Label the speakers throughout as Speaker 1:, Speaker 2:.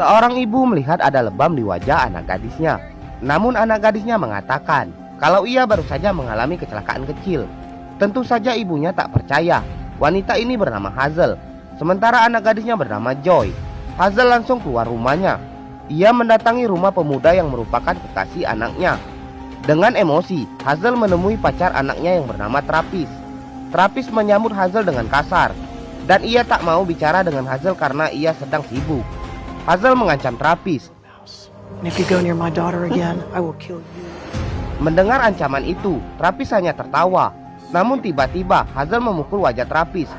Speaker 1: Seorang ibu melihat ada lebam di wajah anak gadisnya. Namun anak gadisnya mengatakan kalau ia baru saja mengalami kecelakaan kecil. Tentu saja ibunya tak percaya. Wanita ini bernama Hazel, sementara anak gadisnya bernama Joy. Hazel langsung keluar rumahnya. Ia mendatangi rumah pemuda yang merupakan kekasih anaknya. Dengan emosi, Hazel menemui pacar anaknya yang bernama Travis. Travis menyambut Hazel dengan kasar, dan ia tak mau bicara dengan Hazel karena ia sedang sibuk. Hazel mengancam Travis.
Speaker 2: And if you go near my daughter again, I will kill you.
Speaker 1: Mendengar ancaman itu, Travis hanya tertawa. Namun tiba-tiba Hazel memukul wajah Travis.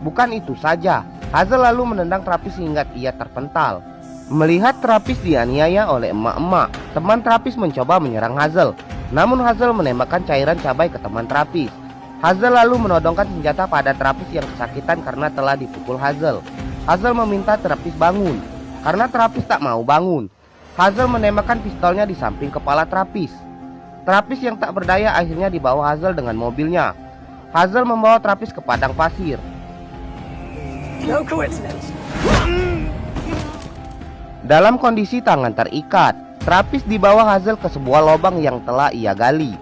Speaker 1: Bukan itu saja, Hazel lalu menendang Travis hingga ia terpental. Melihat Travis dianiaya oleh emak-emak, teman Travis mencoba menyerang Hazel. Namun Hazel menembakkan cairan cabai ke teman Travis. Hazel lalu menodongkan senjata pada Travis yang kesakitan karena telah dipukul Hazel. Hazel meminta Travis bangun. Karena Travis tak mau bangun, Hazel menembakkan pistolnya di samping kepala Travis. Travis yang tak berdaya akhirnya dibawa Hazel dengan mobilnya. Hazel membawa Travis ke padang pasir.
Speaker 2: No coincidence.
Speaker 1: Dalam kondisi tangan terikat, Travis dibawa Hazel ke sebuah lubang yang telah ia gali.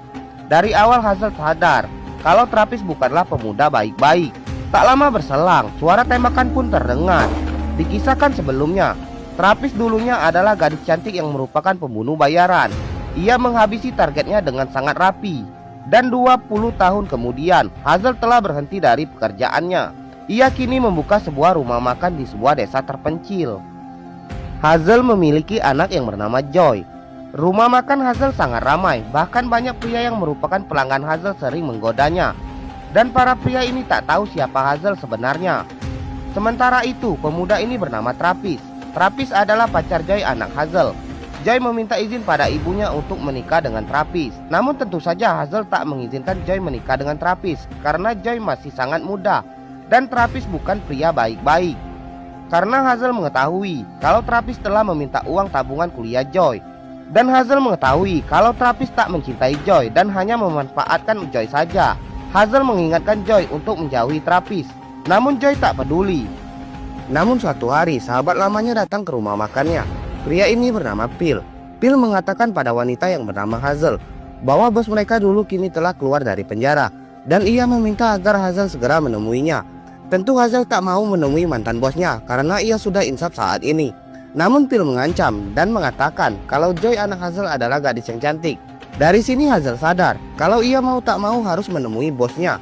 Speaker 1: Dari awal Hazel sadar kalau Travis bukanlah pemuda baik-baik. Tak lama berselang, suara tembakan pun terdengar. Dikisahkan sebelumnya, Travis dulunya adalah gadis cantik yang merupakan pembunuh bayaran. Ia menghabisi targetnya dengan sangat rapi. Dan 20 tahun kemudian, Hazel telah berhenti dari pekerjaannya. Ia kini membuka sebuah rumah makan di sebuah desa terpencil. Hazel memiliki anak yang bernama Joy. Rumah makan Hazel sangat ramai, bahkan banyak pria yang merupakan pelanggan Hazel sering menggodanya. Dan para pria ini tak tahu siapa Hazel sebenarnya. Sementara itu, pemuda ini bernama Travis. Travis adalah pacar Joy, anak Hazel. Joy meminta izin pada ibunya untuk menikah dengan Travis. Namun tentu saja Hazel tak mengizinkan Joy menikah dengan Travis karena Joy masih sangat muda dan Travis bukan pria baik-baik. Karena Hazel mengetahui kalau Travis telah meminta uang tabungan kuliah Joy. Dan Hazel mengetahui kalau Travis tak mencintai Joy dan hanya memanfaatkan Joy saja. Hazel mengingatkan Joy untuk menjauhi Travis. Namun Joy tak peduli. Namun suatu hari sahabat lamanya datang ke rumah makannya. Pria ini bernama Phil. Phil mengatakan pada wanita yang bernama Hazel bahwa bos mereka dulu kini telah keluar dari penjara. Dan ia meminta agar Hazel segera menemuinya. Tentu Hazel tak mau menemui mantan bosnya karena ia sudah insaf saat ini. Namun Phil mengancam dan mengatakan kalau Joy anak Hazel adalah gadis yang cantik. Dari sini Hazel sadar kalau ia mau tak mau harus menemui bosnya.